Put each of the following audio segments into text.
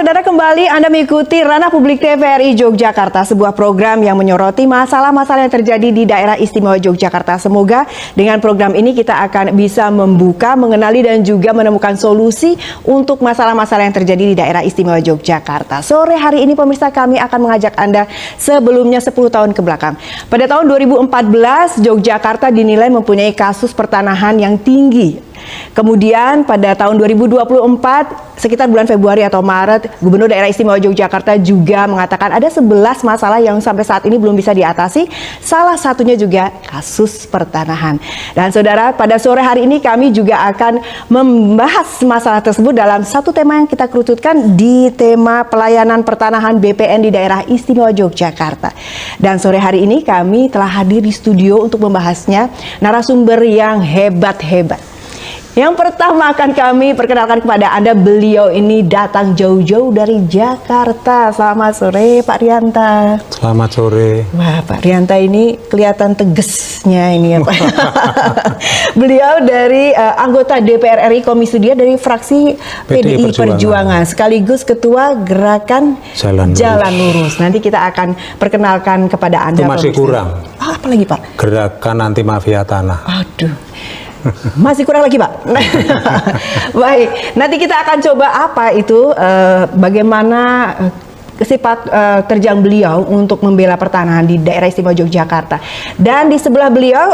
saudara, kembali Anda mengikuti Ranah Publik TVRI Yogyakarta, sebuah program yang menyoroti masalah-masalah yang terjadi di daerah istimewa Yogyakarta. Semoga dengan program ini kita akan bisa membuka, mengenali dan juga menemukan solusi untuk masalah-masalah yang terjadi di daerah istimewa Yogyakarta. Sore hari ini pemirsa, kami akan mengajak Anda sebelumnya 10 tahun ke belakang. Pada tahun 2014, Yogyakarta dinilai mempunyai kasus pertanahan yang tinggi. Kemudian pada tahun 2024, sekitar bulan Februari atau Maret, Gubernur Daerah Istimewa Yogyakarta juga mengatakan ada 11 masalah yang sampai saat ini belum bisa diatasi. Salah satunya juga kasus pertanahan. Dan saudara, pada sore hari ini kami juga akan membahas masalah tersebut dalam satu tema yang kita kerucutkan di tema pelayanan pertanahan BPN di Daerah Istimewa Yogyakarta. Dan sore hari ini kami telah hadir di studio untuk membahasnya narasumber yang hebat-hebat. Yang pertama akan kami perkenalkan kepada Anda, beliau ini datang jauh-jauh dari Jakarta. Selamat sore Pak Rianta. Selamat sore. Wah, Pak Rianta ini kelihatan tegesnya ini ya Pak. Beliau dari anggota DPR RI Komisi 2 dari fraksi PDI Perjuangan. Sekaligus Ketua Gerakan Jalan Lurus. Nanti kita akan perkenalkan kepada Anda. Itu masih kurang. Apa lagi Pak? Gerakan Anti Mafia Tanah. Aduh. Masih kurang lagi Pak. Baik, nanti kita akan coba apa itu bagaimana sifat terjang beliau untuk membela pertanahan di daerah istimewa Yogyakarta. Dan di sebelah beliau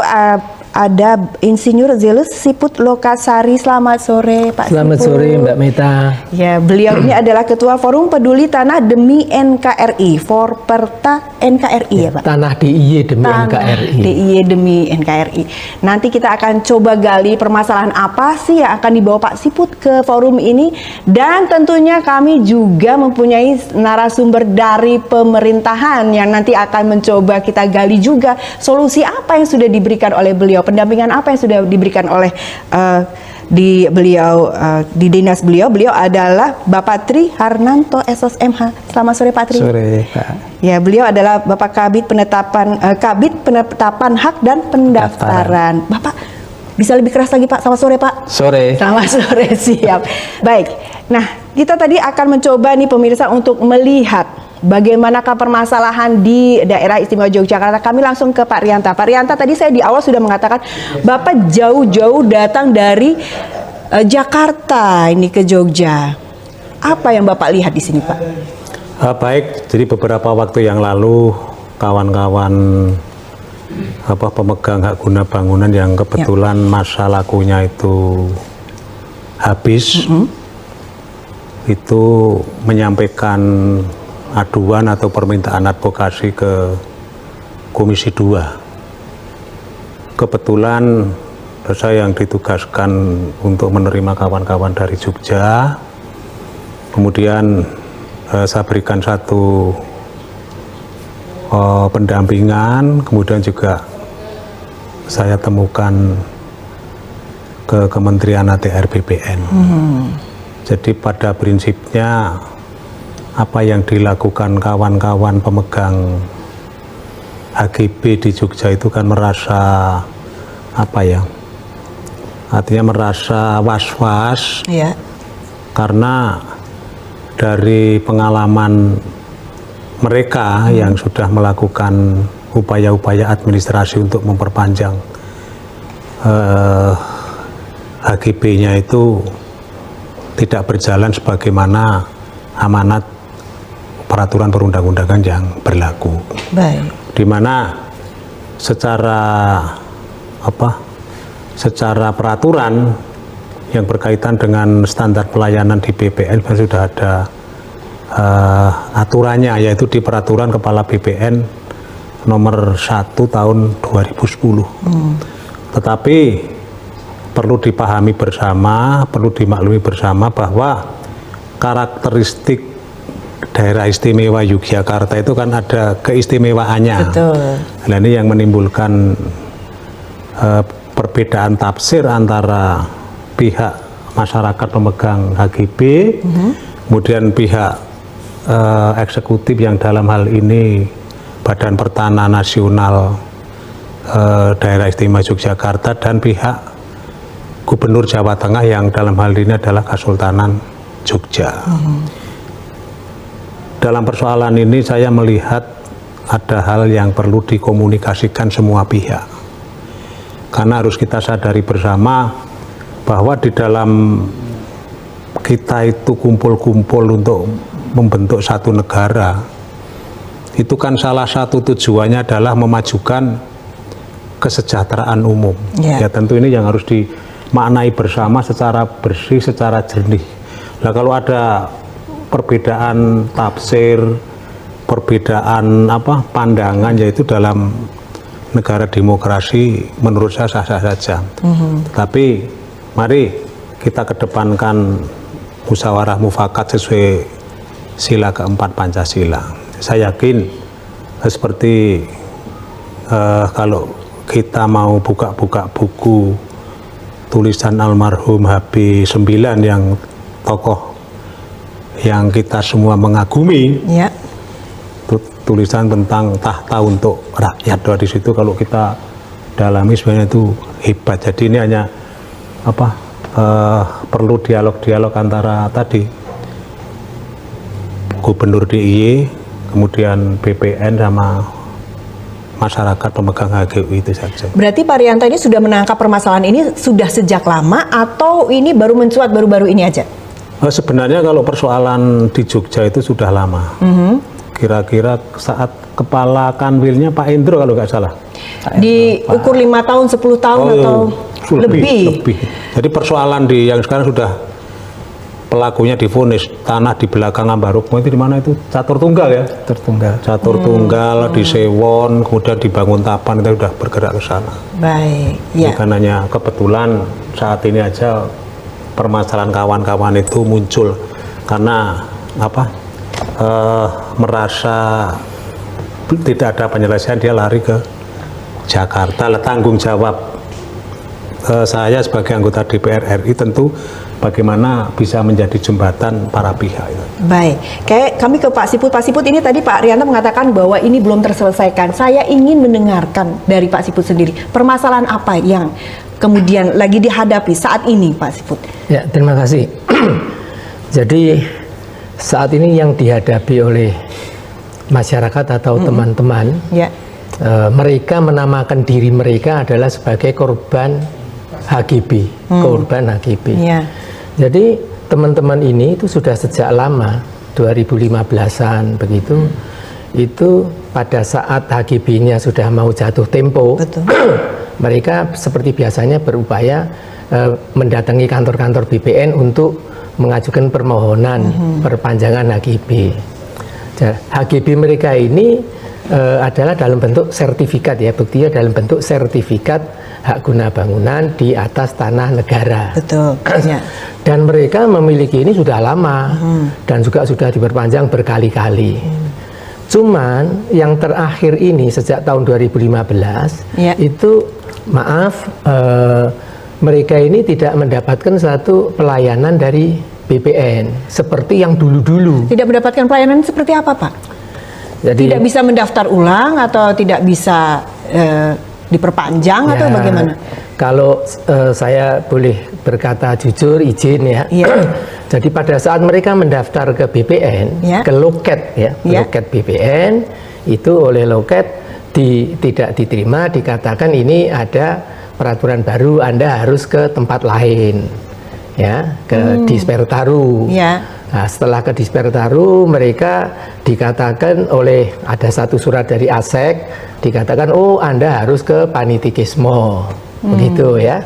ada Insinyur Zelus Siput Lokasari. Selamat sore Pak Selamat Siput. sore Mbak Meta. Ya, beliau ini adalah Ketua Forum Peduli Tanah Demi NKRI, Forperta NKRI ya Pak. Tanah DIY Demi NKRI. DIY Demi NKRI. Nanti kita akan coba gali permasalahan apa sih yang akan dibawa Pak Siput ke forum ini. Dan tentunya kami juga mempunyai narasumber dari pemerintahan yang nanti akan mencoba kita gali juga solusi apa yang sudah diberikan oleh beliau, pendampingan apa yang sudah diberikan oleh di dinas beliau. Beliau adalah Bapak Tri Harnanto SSMH. Selamat sore Pak Tri. Sore Pak. Ya, beliau adalah Bapak Kabid Penetapan Hak dan Pendaftaran. Bapak bisa lebih keras lagi Pak. Selamat sore Pak. Sore. Selamat sore, siap. Baik. Nah, kita tadi akan mencoba nih pemirsa untuk melihat bagaimanakah permasalahan di daerah istimewa Yogyakarta. Kami langsung ke Pak Rianta. Pak Rianta, tadi saya di awal sudah mengatakan Bapak jauh-jauh datang dari Jakarta ini ke Jogja. Apa yang Bapak lihat di sini Pak? Baik, jadi beberapa waktu yang lalu kawan-kawan pemegang hak guna bangunan yang kebetulan masa lakunya itu habis, itu menyampaikan aduan atau permintaan advokasi ke Komisi 2. Kebetulan saya yang ditugaskan untuk menerima kawan-kawan dari Jogja. Kemudian saya berikan satu pendampingan, kemudian juga saya temukan ke Kementerian ATR BPN. Jadi pada prinsipnya apa yang dilakukan kawan-kawan pemegang HGB di Jogja itu kan merasa artinya merasa was-was karena dari pengalaman mereka yang sudah melakukan upaya-upaya administrasi untuk memperpanjang HGB-nya itu tidak berjalan sebagaimana amanat peraturan perundang-undangan yang berlaku. Baik. Di mana secara peraturan yang berkaitan dengan standar pelayanan di BPN sudah ada aturannya, yaitu di peraturan Kepala BPN nomor 1 tahun 2010. Tetapi perlu dipahami bersama, perlu dimaklumi bersama bahwa karakteristik daerah istimewa Yogyakarta itu kan ada keistimewaannya. Betul. Nah, ini yang menimbulkan perbedaan tafsir antara pihak masyarakat pemegang HGB, kemudian pihak eksekutif yang dalam hal ini Badan Pertanahan Nasional Daerah Istimewa Yogyakarta, dan pihak Gubernur Jawa Tengah yang dalam hal ini adalah Kesultanan Jogja. dalam persoalan ini saya melihat ada hal yang perlu dikomunikasikan semua pihak. Karena harus kita sadari bersama bahwa di dalam kita itu kumpul-kumpul untuk membentuk satu negara, itu kan salah satu tujuannya adalah memajukan kesejahteraan umum. Ya tentu ini yang harus dimaknai bersama secara bersih, secara jernih. Nah kalau ada perbedaan tafsir, perbedaan pandangan, yaitu dalam negara demokrasi menurut saya sah-sah saja. Tapi mari kita kedepankan musyawarah mufakat sesuai sila keempat Pancasila. Saya yakin seperti kalau kita mau buka-buka buku tulisan almarhum HB 9 yang tokoh yang kita semua mengagumi, tulisan tentang tahta untuk rakyat. Di situ kalau kita dalami sebenarnya itu hebat. Jadi ini hanya perlu dialog-dialog antara tadi Gubernur DIY, kemudian BPN sama masyarakat pemegang HGU itu saja. Berarti Pak Rianto ini sudah menangkap permasalahan ini sudah sejak lama atau ini baru mencuat baru-baru ini aja? Sebenarnya kalau persoalan di Jogja itu sudah lama. Kira-kira saat kepala kanwilnya Pak Indro kalau nggak salah. Diukur 5 tahun, 10 tahun atau lebih. Jadi persoalan yang sekarang sudah pelakunya divonis tanah di belakang Ambarukmo itu di mana itu? Catur Tunggal ya? Catur Tunggal, di Sewon, kemudian dibangun Tapan, itu sudah bergerak ke sana. Baik, ya. Bukan hanya kebetulan saat ini aja permasalahan kawan-kawan itu muncul karena merasa tidak ada penyelesaian, dia lari ke Jakarta. Tanggung jawab saya sebagai anggota DPR RI tentu bagaimana bisa menjadi jembatan para pihak. Baik, kayak kami ke Pak Siput. Pak Siput, ini tadi Pak Rianto mengatakan bahwa ini belum terselesaikan. Saya ingin mendengarkan dari Pak Siput sendiri, permasalahan apa yang kemudian lagi dihadapi saat ini, Pak Siput? Ya, terima kasih. Jadi saat ini yang dihadapi oleh masyarakat atau teman-teman, mereka menamakan diri mereka adalah sebagai korban HGB, korban HGB. Jadi teman-teman ini itu sudah sejak lama, 2015-an begitu, itu pada saat HGB-nya sudah mau jatuh tempo, mereka seperti biasanya berupaya mendatangi kantor-kantor BPN untuk mengajukan permohonan perpanjangan HGB. HGB mereka ini adalah dalam bentuk sertifikat ya, buktinya dalam bentuk sertifikat hak guna bangunan di atas tanah negara. Betul. Dan mereka memiliki ini sudah lama dan juga sudah diperpanjang berkali-kali. Cuman yang terakhir ini sejak tahun 2015 itu mereka ini tidak mendapatkan satu pelayanan dari BPN seperti yang dulu-dulu. Tidak mendapatkan pelayanan seperti apa, Pak? Jadi tidak bisa mendaftar ulang atau tidak bisa diperpanjang atau bagaimana? Kalau saya boleh berkata jujur, izin ya. Jadi pada saat mereka mendaftar ke BPN, ke loket loket BPN itu oleh loket tidak diterima, dikatakan ini ada peraturan baru, Anda harus ke tempat lain, ya, ke Dispertaru. Nah, setelah ke Dispertaru, mereka dikatakan oleh ada satu surat dari ASEK, dikatakan oh Anda harus ke Panitikismo, begitu ya.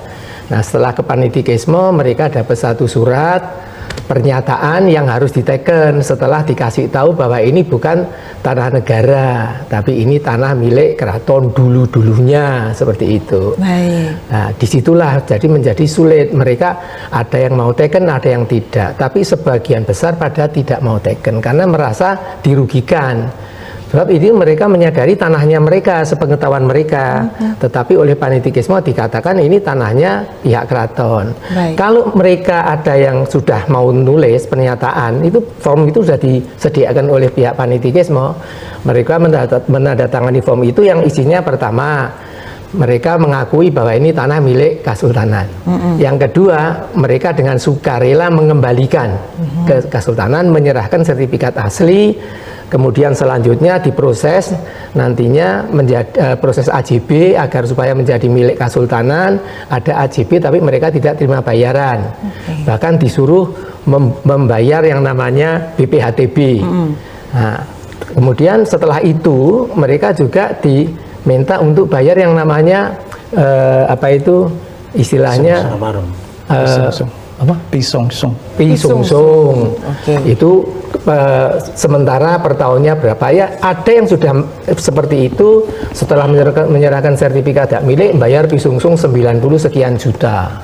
Nah, setelah ke Panitikismo, mereka dapat satu surat pernyataan yang harus diteken setelah dikasih tahu bahwa ini bukan tanah negara, tapi ini tanah milik keraton dulu-dulunya, seperti itu. Nah, disitulah jadi menjadi sulit. Mereka ada yang mau teken, ada yang tidak, tapi sebagian besar pada tidak mau teken karena merasa dirugikan. Sebab ini mereka menyadari tanahnya mereka, sepengetahuan mereka, tetapi oleh Panitikismo dikatakan ini tanahnya pihak keraton. Kalau mereka ada yang sudah mau nulis pernyataan, itu form itu sudah disediakan oleh pihak Panitikismo. Mereka menandatangani form itu yang isinya pertama, mereka mengakui bahwa ini tanah milik Kasultanan. Yang kedua, mereka dengan sukarela mengembalikan ke Kasultanan, menyerahkan sertifikat asli Kemudian selanjutnya diproses nantinya menjadi proses AJB agar supaya menjadi milik Kesultanan. Ada AJB tapi mereka tidak terima bayaran. Bahkan disuruh membayar yang namanya BPHTB. Nah, kemudian setelah itu mereka juga diminta untuk bayar yang namanya apa itu istilahnya apa? Pisungsung. Itu sementara per tahunnya berapa ya? Ada yang sudah seperti itu setelah menyerahkan sertifikat hak milik bayar pisungsung 90 sekian juta.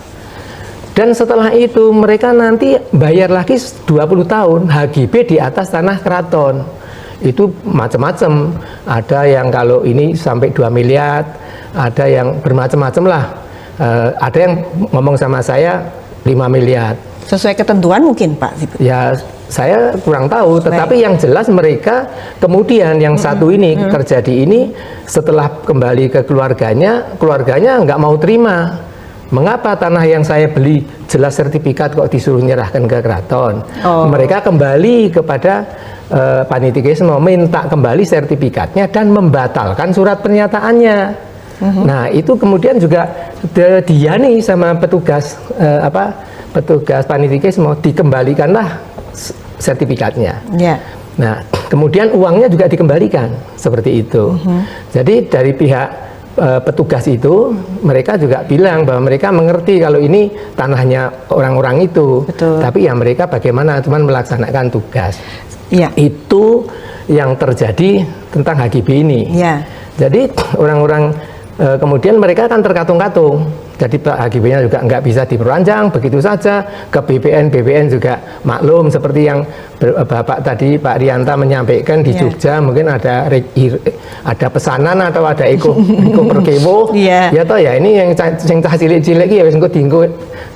Dan setelah itu mereka nanti bayar lagi 20 tahun HGB di atas tanah keraton. Itu macam-macam. Ada yang kalau ini sampai 2 miliar, ada yang bermacam-macam lah. Ada yang ngomong sama saya 5 miliar. Sesuai ketentuan mungkin Pak Siput? Ya saya kurang tahu, tetapi yang jelas mereka kemudian yang satu ini terjadi ini setelah kembali ke keluarganya nggak mau terima. Mengapa tanah yang saya beli jelas sertifikat kok disuruh menyerahkan ke keraton? Mereka kembali kepada Panitikisme, minta kembali sertifikatnya dan membatalkan surat pernyataannya. Nah itu kemudian juga diani sama petugas petugas Panitikisme, dikembalikanlah sertifikatnya. Nah kemudian uangnya juga dikembalikan seperti itu. Jadi dari pihak petugas itu mereka juga bilang bahwa mereka mengerti kalau ini tanahnya orang-orang itu. Betul. Tapi ya mereka bagaimana cuman melaksanakan tugas. Itu yang terjadi tentang HGB ini. Jadi orang-orang kemudian mereka akan terkatung-katung. Jadi HGB-nya juga nggak bisa diperpanjang begitu saja. Ke BPN juga maklum seperti yang Bapak tadi Pak Rianta menyampaikan di Jogja mungkin ada pesanan atau ada eko perkewo. Ya toh ya ini yang cilik-cilik ya wis engko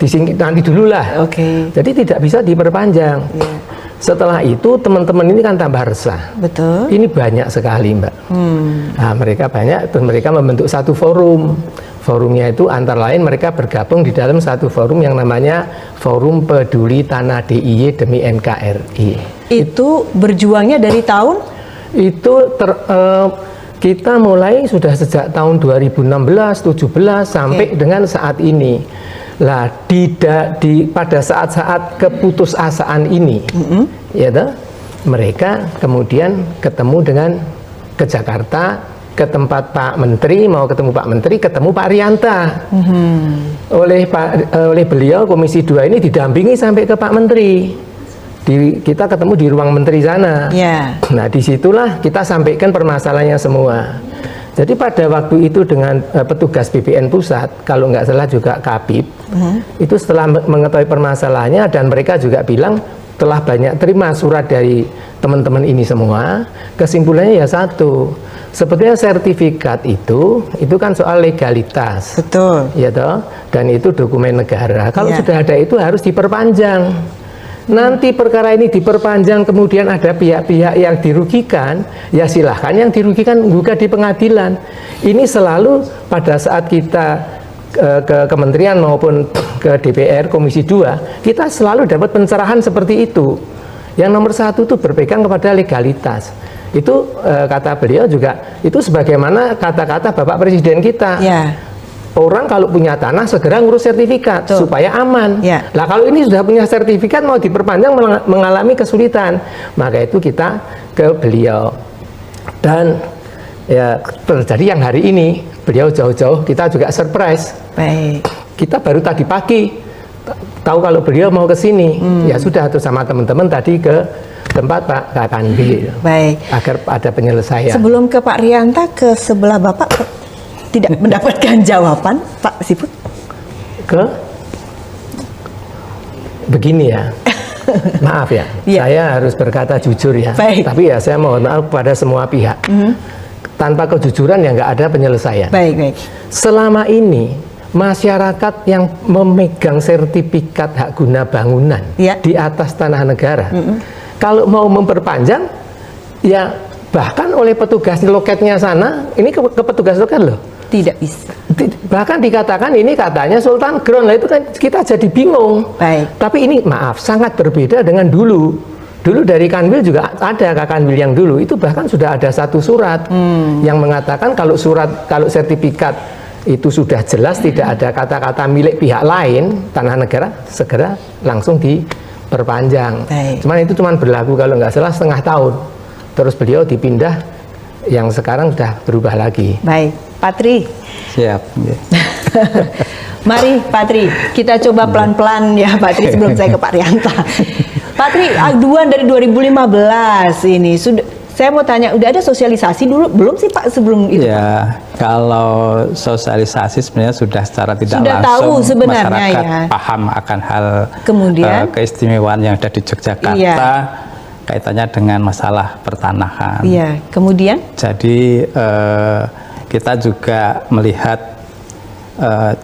disingkit nanti dulu lah. Jadi tidak bisa diperpanjang. Setelah itu teman-teman ini kan tambah resah. Betul. Ini banyak sekali Mbak. Nah, mereka banyak, terus mereka membentuk satu forum. Forumnya itu antara lain mereka bergabung di dalam satu forum yang namanya Forum Peduli Tanah DIY Demi NKRI. Itu berjuangnya dari tahun? Itu kita mulai sudah sejak tahun 2016, 17 sampai dengan saat ini. Lah pada saat-saat keputusasaan ini, ya toh, mereka kemudian ketemu dengan ke Jakarta, ke tempat Pak Menteri, mau ketemu Pak Menteri, ketemu Pak Rianta. Oleh beliau Komisi 2 ini didampingi sampai ke Pak Menteri. Kita ketemu di ruang Menteri sana. Nah disitulah kita sampaikan permasalahannya semua. Jadi pada waktu itu dengan petugas BPN pusat, kalau nggak salah juga Kabid, itu setelah mengetahui permasalahannya dan mereka juga bilang telah banyak terima surat dari teman-teman ini semua, kesimpulannya ya satu, sebetulnya sertifikat itu kan soal legalitas. Betul. Ya toh, dan itu dokumen negara. Kalau sudah ada itu harus diperpanjang. Nanti perkara ini diperpanjang kemudian ada pihak-pihak yang dirugikan, ya silahkan yang dirugikan gugat di pengadilan. Ini selalu pada saat kita ke kementerian maupun ke DPR Komisi 2, kita selalu dapat pencerahan seperti itu. Yang nomor satu itu berpegang kepada legalitas. Itu kata beliau juga, itu sebagaimana kata-kata Bapak Presiden kita. Orang kalau punya tanah segera ngurus sertifikat supaya aman. Lah kalau ini sudah punya sertifikat mau diperpanjang mengalami kesulitan, maka itu kita ke beliau. Dan ya terjadi yang hari ini beliau jauh-jauh kita juga surprise. Kita baru tadi pagi tahu kalau beliau mau ke sini. Ya sudah tuh sama teman-teman tadi ke tempat Pak Kakandi. Agar ada penyelesaian. Sebelum ke Pak Rianta, ke sebelah Bapak tidak mendapatkan jawaban, Pak Siput? Begini ya, maaf ya, saya harus berkata jujur ya. Tapi ya saya mohon maaf pada semua pihak. Tanpa kejujuran ya nggak ada penyelesaian. Selama ini masyarakat yang memegang sertifikat hak guna bangunan di atas tanah negara, kalau mau memperpanjang, ya bahkan oleh petugas loketnya sana, ini ke petugas loket loh. Tidak bisa. Bahkan dikatakan ini katanya Sultan Ground, lah itu kan kita jadi bingung. Tapi ini maaf sangat berbeda dengan dulu. Dulu dari Kanwil juga ada, Kak Kanwil yang dulu itu bahkan sudah ada satu surat yang mengatakan kalau sertifikat itu sudah jelas tidak ada kata-kata milik pihak lain tanah negara, segera langsung diperpanjang. Cuman itu cuman berlaku kalau nggak salah setengah tahun. Terus beliau dipindah yang sekarang sudah berubah lagi. Baik, Pak Tri. Siap. Mari Pak Tri, kita coba pelan-pelan ya Pak Tri sebelum saya ke Pak Rianta. Pak Tri, aduan dari 2015 ini sudah. Saya mau tanya, udah ada sosialisasi dulu belum sih Pak sebelum itu? Ya, kalau sosialisasi sebenarnya sudah secara tidak sudah langsung tahu sebenarnya masyarakat ya. paham akan hal kemudian keistimewaan yang ada di Yogyakarta kaitannya dengan masalah pertanahan. Iya, kemudian? Jadi kita juga melihat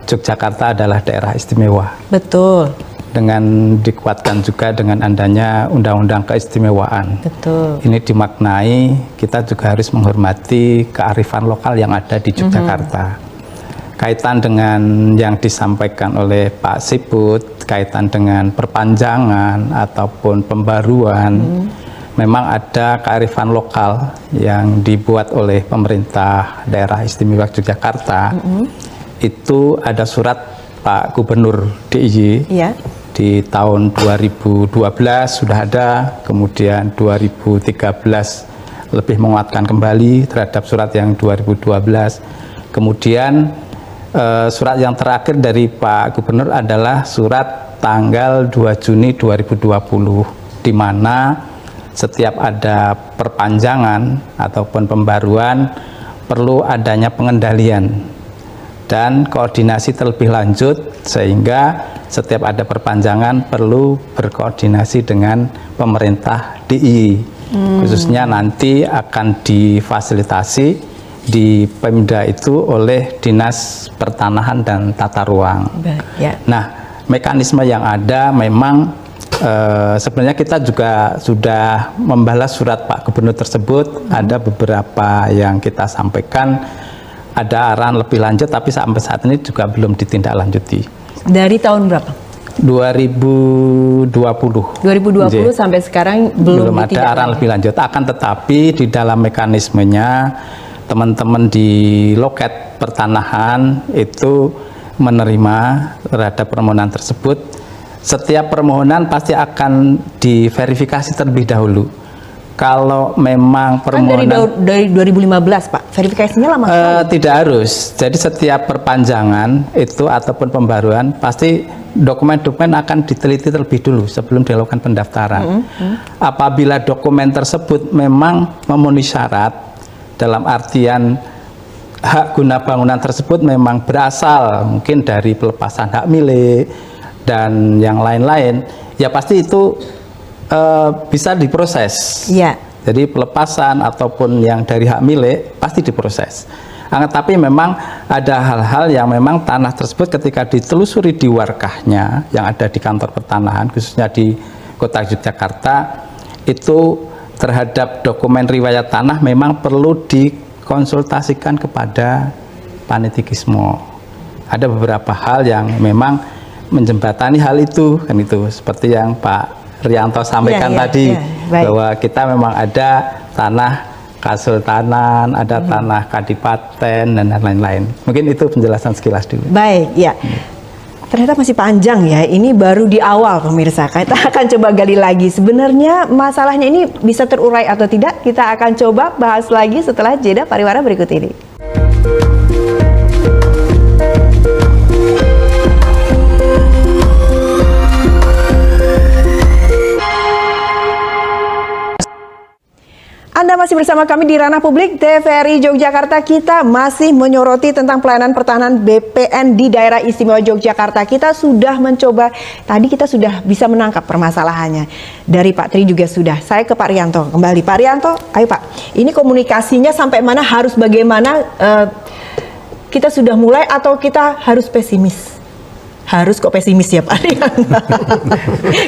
Yogyakarta adalah daerah istimewa. Betul. Dengan dikuatkan juga dengan adanya undang-undang keistimewaan. Betul. Ini dimaknai kita juga harus menghormati kearifan lokal yang ada di Yogyakarta. Kaitan dengan yang disampaikan oleh Pak Siput, kaitan dengan perpanjangan ataupun pembaruan, memang ada kearifan lokal yang dibuat oleh pemerintah daerah istimewa Yogyakarta. Itu ada surat Pak Gubernur DIY. Iya. Di tahun 2012 sudah ada, kemudian 2013 lebih menguatkan kembali terhadap surat yang 2012. Kemudian surat yang terakhir dari Pak Gubernur adalah surat tanggal 2 Juni 2020, di mana setiap ada perpanjangan ataupun pembaruan perlu adanya pengendalian dan koordinasi terlebih lanjut, sehingga setiap ada perpanjangan perlu berkoordinasi dengan pemerintah DIY. Khususnya nanti akan difasilitasi di Pemda itu oleh Dinas Pertanahan dan Tata Ruang. Nah, mekanisme yang ada memang sebenarnya kita juga sudah membalas surat Pak Gubernur tersebut. Ada beberapa yang kita sampaikan, ada arahan lebih lanjut, tapi sampai saat ini juga belum ditindaklanjuti. Dari tahun berapa? 2020 sampai sekarang belum ada arahan lebih lanjut. Akan tetapi di dalam mekanismenya teman-teman di loket pertanahan itu menerima terhadap permohonan tersebut. Setiap permohonan pasti akan diverifikasi terlebih dahulu. Kalau memang permohonan dari 2015 Pak, verifikasinya lama sekali. Tidak harus. Jadi setiap perpanjangan itu ataupun pembaruan pasti dokumen-dokumen akan diteliti terlebih dulu sebelum dilakukan pendaftaran. Apabila dokumen tersebut memang memenuhi syarat, dalam artian hak guna bangunan tersebut memang berasal mungkin dari pelepasan hak milik dan yang lain-lain, ya pasti itu bisa diproses. Jadi pelepasan ataupun yang dari hak milik pasti diproses. Tapi memang ada hal-hal yang memang tanah tersebut ketika ditelusuri di warkahnya yang ada di kantor pertanahan, khususnya di Kota Yogyakarta, itu terhadap dokumen riwayat tanah memang perlu dikonsultasikan kepada Panitikismo. Ada beberapa hal yang memang menjembatani hal itu, kan itu seperti yang Pak Rianto sampaikan tadi, bahwa kita memang ada tanah kasultanan, ada tanah kadipaten dan lain-lain. Mungkin itu penjelasan sekilas dulu. Baik, ya. Ternyata masih panjang ya. Ini baru di awal pemirsa. Kita akan coba gali lagi. Sebenarnya masalahnya ini bisa terurai atau tidak? Kita akan coba bahas lagi setelah jeda pariwara berikut ini. Anda masih bersama kami di Ranah Publik TVRI Yogyakarta. Kita masih menyoroti tentang pelayanan pertahanan BPN di daerah istimewa Yogyakarta. Kita sudah mencoba, tadi kita sudah bisa menangkap permasalahannya. Dari Pak Tri juga sudah. Saya ke Pak Rianto kembali. Pak Rianto, ayo Pak. Ini komunikasinya sampai mana, harus bagaimana? Kita sudah mulai atau kita harus pesimis? Harus kok pesimis ya Pak Rianto.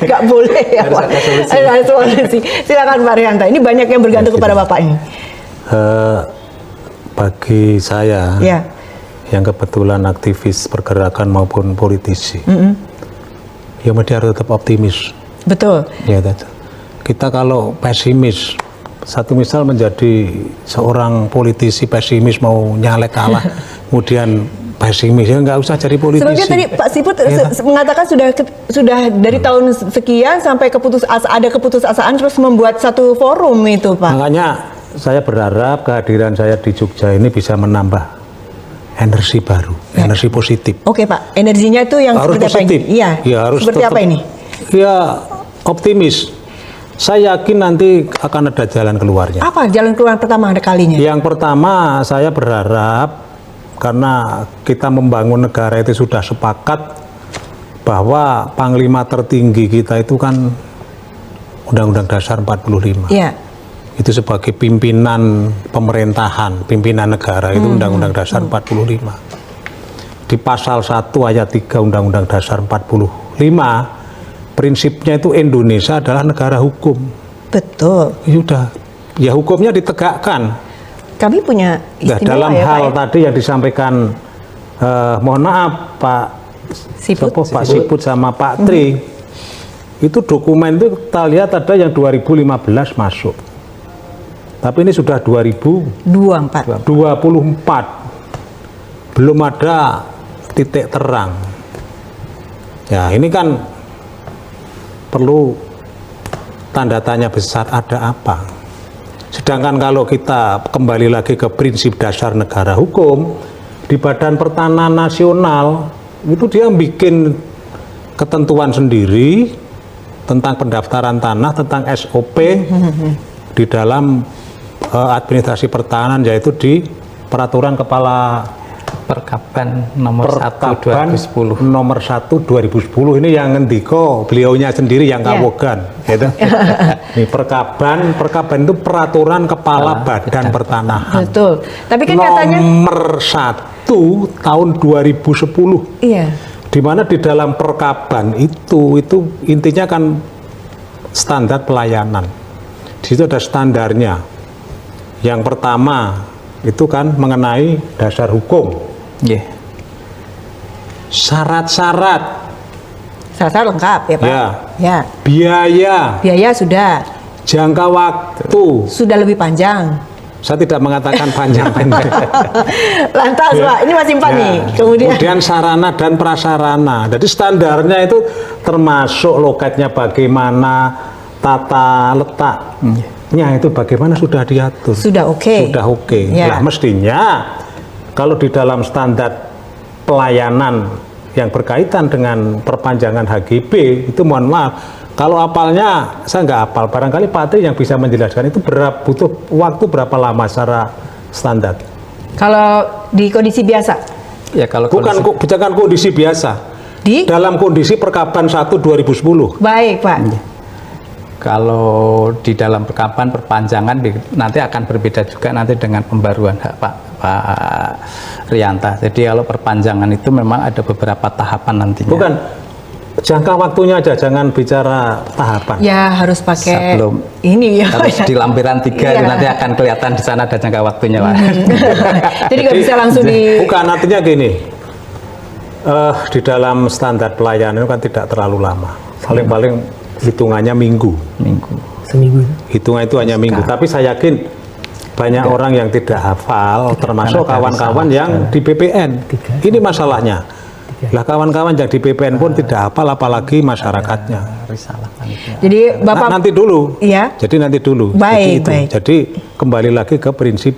Nggak boleh ya Pak. Harus solusi. Silakan Pak Rianto. Ini banyak yang bergantung kepada Bapak ini. Bagi saya, yang kebetulan aktivis pergerakan maupun politisi, ya mesti harus tetap optimis. Betul. Ya, kita kalau pesimis, satu misal menjadi seorang politisi pesimis mau nyalek kalah, kemudian pesimis, ya nggak usah jadi politisi. Sebabnya tadi Pak Siput mengatakan sudah dari tahun sekian sampai ada keputusasaan terus membuat satu forum itu, Pak. Makanya saya berharap kehadiran saya di Jogja ini bisa menambah energi baru, energi positif. Oke Pak, energinya itu yang Harus seperti positif. apa ini? Iya. Ya, harus seperti tetap, apa ini? Ya optimis. Saya yakin nanti akan ada jalan keluarnya. Apa jalan keluar pertama kalinya? Yang pertama, saya berharap karena kita membangun negara itu sudah sepakat bahwa panglima tertinggi kita itu kan Undang-Undang Dasar 45. Iya. Itu sebagai pimpinan pemerintahan, pimpinan negara itu Undang-Undang Dasar 45. Di pasal 1 ayat 3 Undang-Undang Dasar 45, prinsipnya itu Indonesia adalah negara hukum. Betul. Sudah, ya hukumnya ditegakkan. Kami punya Nah, istimewa dalam ya, hal Pak, ya? tadi yang disampaikan, mohon maaf Pak Pak Siput sama Pak Tri, itu dokumen itu kita lihat ada yang 2015 masuk. Tapi ini sudah 2024. 24. Belum ada titik terang. Ya, ini kan perlu tanda tanya besar, ada apa? Sedangkan kalau kita kembali lagi ke prinsip dasar negara hukum, di Badan Pertanahan Nasional itu dia bikin ketentuan sendiri tentang pendaftaran tanah, tentang SOP di dalam administrasi pertahanan, yaitu di Peraturan Kepala Perkaban nomor 1 2010. nomor 1 2010 ini yang ngendiko beliaunya sendiri yang kawogan, gitu. Ini perkaban itu Peraturan Kepala Badan Pertanahan. Betul. Tapi kan katanya nomor 1 tahun 2010. iya. Di mana di dalam perkaban itu intinya kan standar pelayanan. Di situ ada standarnya. Yang pertama itu kan mengenai dasar hukum. Yeah. Syarat-syarat. Syarat lengkap ya Pak? Ya. Ya. Biaya, sudah. jangka waktu. Sudah lebih panjang. Saya tidak mengatakan panjang pendek. Lantas Pak, ini masih 4 nih. Kemudian sarana dan prasarana. Jadi standarnya itu termasuk loketnya bagaimana, tata letaknya itu bagaimana sudah diatur. Sudah oke. Sudah oke. Ya. Nah, mestinya kalau di dalam standar pelayanan yang berkaitan dengan perpanjangan HGB itu mohon maaf, kalau apalnya saya nggak apal, barangkali Pak Tri yang bisa menjelaskan itu butuh waktu berapa lama secara standar? Kalau di kondisi biasa? Ya kalau Bukan kondisi biasa. Dalam kondisi Perkaban 1 2010. Baik Pak. Kalau di dalam perkaban perpanjangan nanti akan berbeda juga nanti dengan pembaruan hak Pak Rianta. Jadi kalau perpanjangan itu memang ada beberapa tahapan nantinya. Bukan, jangka waktunya aja, jangan bicara tahapan. Ya harus pakai sebelum ini ya. Harus di lampiran 3 itu nanti akan kelihatan di sana ada jangka waktunya Pak. Jadi nggak bisa langsung Bukan, artinya gini, di dalam standar pelayanan itu kan tidak terlalu lama. Paling-paling hitungannya seminggu. Hitungan itu hanya minggu. Tapi saya yakin banyak orang yang tidak hafal, termasuk kawan-kawan yang di BPN. Ini masalahnya. Lah kawan-kawan yang di BPN pun tidak hafal, apalagi masyarakatnya. Jadi Bapak nanti dulu. Iya. Jadi nanti dulu. Baik, baik. Jadi kembali lagi ke prinsip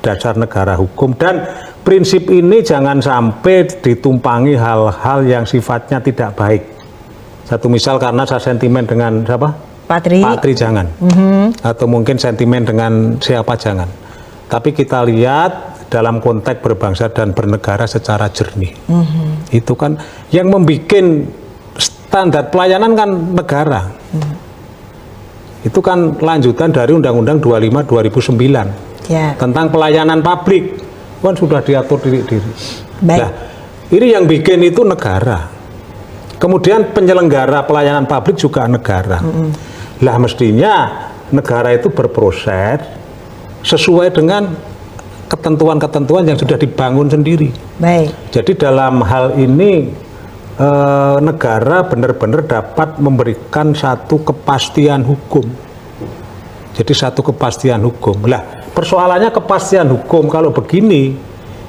dasar negara hukum, dan prinsip ini jangan sampai ditumpangi hal-hal yang sifatnya tidak baik. Satu misal karena saya sentimen dengan siapa? Pak Tri jangan. Atau mungkin sentimen dengan siapa jangan. Tapi kita lihat dalam konteks berbangsa dan bernegara secara jernih. Itu kan yang membuat standar pelayanan kan negara. Itu kan lanjutan dari Undang-Undang 25 2009 tentang pelayanan publik. Kan sudah diatur diri-diri. Nah, ini yang bikin itu negara. Kemudian penyelenggara pelayanan publik juga negara. Lah mestinya negara itu berproses sesuai dengan ketentuan-ketentuan yang sudah dibangun sendiri. Baik. Jadi dalam hal ini negara benar-benar dapat memberikan satu kepastian hukum. Jadi satu kepastian hukum. Lah, persoalannya kepastian hukum kalau begini,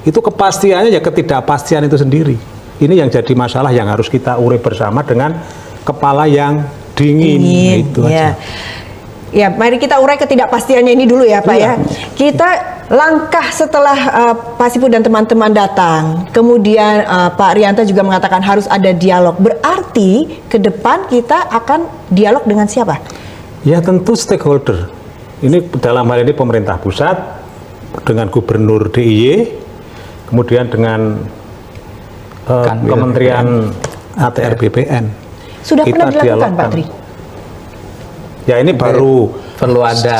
itu kepastiannya ya ketidakpastian itu sendiri. Ini yang jadi masalah yang harus kita urai bersama dengan kepala yang dingin. Itu ya. aja. Ya, mari kita urai ketidakpastiannya ini dulu ya Pak ya. Kita langkah setelah Pak Siput dan teman-teman datang, kemudian Pak Rianto juga mengatakan harus ada dialog. Berarti ke depan kita akan dialog dengan siapa? Ya tentu stakeholder. Ini dalam hal ini pemerintah pusat dengan Gubernur DIY, kemudian dengan Kementerian ATR BPN. Sudah kita pernah dilakukan dialogkan. Pak Tri? Ya ini baru perlu ada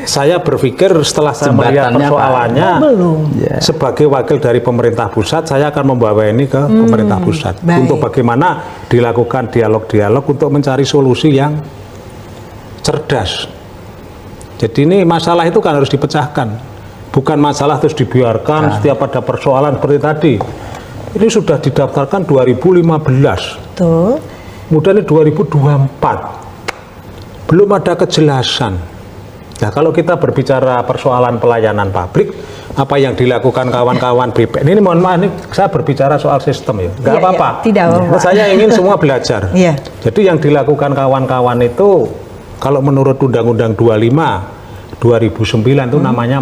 saya berpikir setelah saya melihat persoalannya sebagai wakil dari pemerintah pusat, saya akan membawa ini ke pemerintah pusat untuk bagaimana dilakukan dialog-dialog untuk mencari solusi yang cerdas. Jadi ini masalah itu kan harus dipecahkan, bukan masalah terus dibiarkan setiap ada persoalan seperti tadi. Ini sudah didaftarkan 2015, Tuh. kemudian ini 2024. Belum ada kejelasan. Nah, kalau kita berbicara persoalan pelayanan publik, apa yang dilakukan kawan-kawan BPN ini, mohon maaf, ini saya berbicara soal sistem ya, nggak apa-apa. Tidak apa-apa. Saya ingin semua belajar. Iya. Jadi yang dilakukan kawan-kawan itu, kalau menurut Undang-Undang 25 2009 itu namanya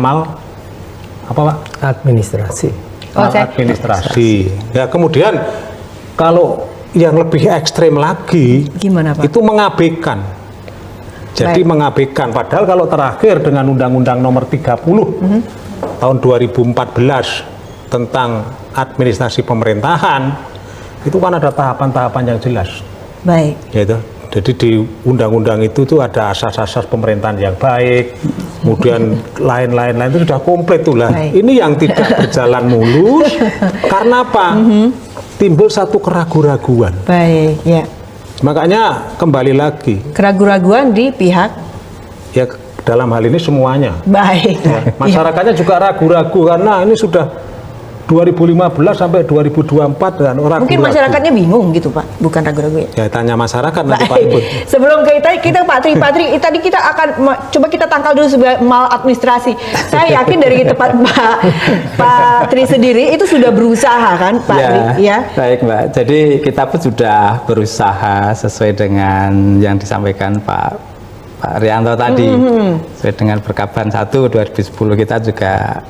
apa Pak? Administrasi. Administrasi. Ya, kemudian kalau yang lebih ekstrem lagi, Gimana Pak? itu mengabaikan. Jadi mengabaikan, padahal kalau terakhir dengan Undang-Undang Nomor 30 tahun 2014 tentang administrasi pemerintahan, itu kan ada tahapan-tahapan yang jelas. Baik. Gitu. Jadi di undang-undang itu tuh ada asas-asas pemerintahan yang baik, kemudian lain-lain itu sudah komplit tuh lah. Baik. Ini yang tidak berjalan mulus karena apa? Timbul satu keraguan-raguan. Baik, ya. Makanya kembali lagi, Keraguan-raguan di pihak ya dalam hal ini semuanya. baik. Masyarakatnya juga ragu-ragu karena ini sudah 2015 sampai 2024 dan orang Mungkin masyarakatnya bingung gitu Pak, bukan ragu-ragu ya. Ya tanya masyarakat nanti Pak Baik. Ibu. Sebelum kita Pak Tri, tadi kita akan coba kita tangkal dulu sebagai maladministrasi. Saya yakin dari tempat Pak Tri sendiri itu sudah berusaha kan Pak Tri ya. Baik Mbak, jadi kita pun sudah berusaha sesuai dengan yang disampaikan Pak Rianto tadi, sesuai dengan Perkaban 1 2010 kita juga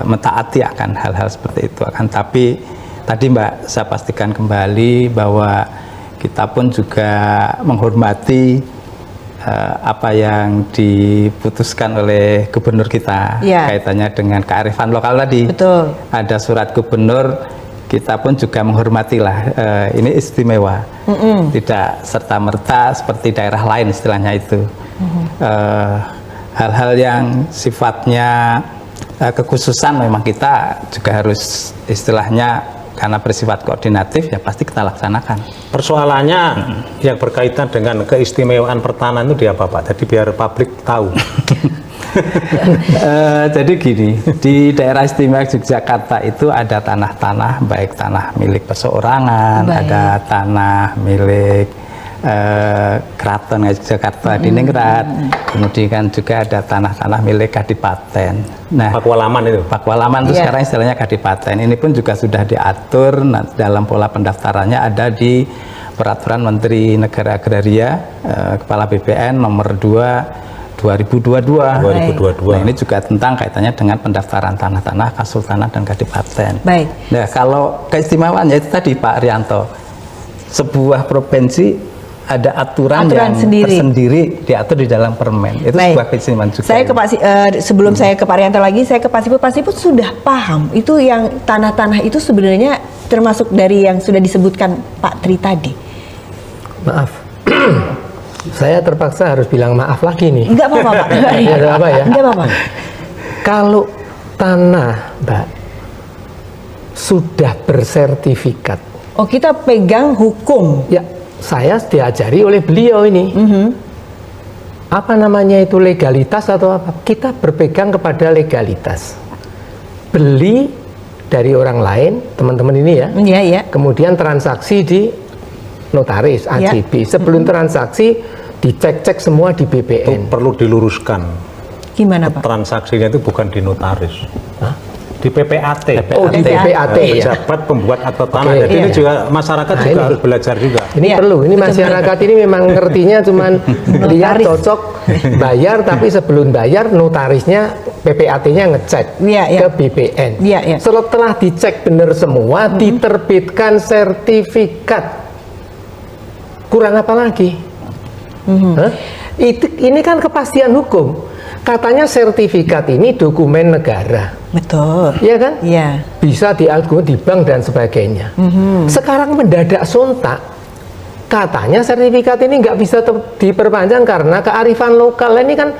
mentaati akan hal-hal seperti itu. Akan tapi tadi Mbak, saya pastikan kembali bahwa kita pun juga menghormati apa yang diputuskan oleh gubernur kita kaitannya dengan kearifan lokal tadi. Betul. Ada surat gubernur, kita pun juga menghormatilah, ini istimewa, tidak serta-merta seperti daerah lain istilahnya itu. Hal-hal yang sifatnya kekhususan memang kita juga harus istilahnya karena bersifat koordinatif ya pasti kita laksanakan. Persoalannya yang berkaitan dengan keistimewaan pertahanan itu di apa Pak? Jadi biar publik tahu. Jadi gini, di daerah istimewa Yogyakarta itu ada tanah-tanah, baik tanah milik perseorangan, ada tanah milik Keraton Yogyakarta di Ningrat, kemudian juga ada tanah-tanah milik Kadipaten. Nah, Pakualaman itu. Pakualaman itu sekarang istilahnya Kadipaten. Ini pun juga sudah diatur dalam pola pendaftarannya ada di Peraturan Menteri Negara Agraria Kepala BPN nomor 2 2022. Nah, ini juga tentang kaitannya dengan pendaftaran tanah-tanah Kasultanan dan Kadipaten. Baik. Nah, kalau keistimewaannya itu tadi Pak Rianto, sebuah provinsi ada aturan yang tersendiri diatur di dalam permen. Itu sebuah keistimewaan juga. Saya ke Pak sebelum saya ke Pak Rianto lagi, saya ke Pak Siput sudah paham itu yang tanah-tanah itu sebenarnya termasuk dari yang sudah disebutkan Pak Tri tadi. Maaf. Saya terpaksa harus bilang maaf lagi nih. Enggak apa-apa Pak. Enggak apa ya. Enggak apa-apa. Kalau tanah, Mbak, sudah bersertifikat. Oh, kita pegang hukum. Ya, saya diajari oleh beliau ini. Apa namanya itu legalitas atau apa? Kita berpegang kepada legalitas. Beli dari orang lain, teman-teman ini ya. Iya, iya. Kemudian transaksi di notaris, AJB. Sebelum transaksi dicek-cek semua di Itu BPN. perlu diluruskan. Gimana, Pak? Transaksinya itu bukan di notaris. Di PPAT. Oh, di PPAT ya. Pejabat pembuat akta tanah. Oke, Jadi iya. ini juga masyarakat Nah, juga ini. harus belajar juga. Ini Iya, perlu, ini betul, masyarakat ini memang ngertinya cuman lihat Notaris. cocok bayar, tapi sebelum bayar notarisnya PPAT-nya ngecek Iya, iya. ke BPN. Iya, iya. Setelah dicek benar semua, diterbitkan sertifikat. Kurang apa lagi? Hah? Ini kan kepastian hukum. Katanya sertifikat ini dokumen negara. Betul. Iya kan? Iya. Bisa diajukan di bank dan sebagainya. Sekarang mendadak sontak, katanya sertifikat ini nggak bisa diperpanjang karena kearifan lokal. Ini kan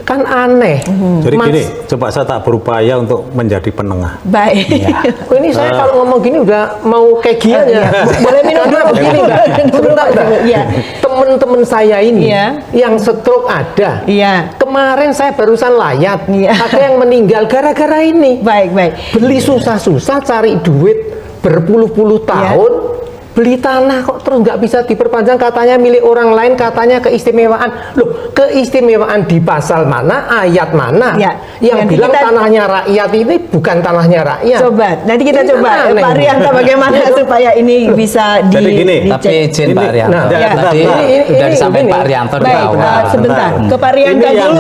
aneh. Jadi gini, coba saya tak berupaya untuk menjadi penengah. Baik. Oh, ini saya kalau ngomong gini udah mau kayak gini ya. Boleh minum dulu. Begini, Mbak. Sebentar, Mbak. Iya. Teman-teman saya ini Iya. yang stroke ada. Iya. Kemarin saya barusan layat. Iya. Ada yang meninggal gara-gara ini. Baik, baik. Beli susah-susah cari duit berpuluh-puluh tahun, beli tanah kok terus nggak bisa diperpanjang, katanya milik orang lain, katanya keistimewaan. Loh, keistimewaan di pasal mana, ayat mana Ya, yang nanti bilang kita- tanahnya rakyat ini bukan tanahnya rakyat? Coba, nanti kita Ini coba kan aneh. Pak Rianto bagaimana supaya ini bisa Jadi gini, dicek. Tapi izin Pak Ini- Rianto. nah, ya, Tadi ini- udah ini- disampaikan ini. Pak Rianto di Baik, awal. sebentar. Ke Pak Rianto Ini yang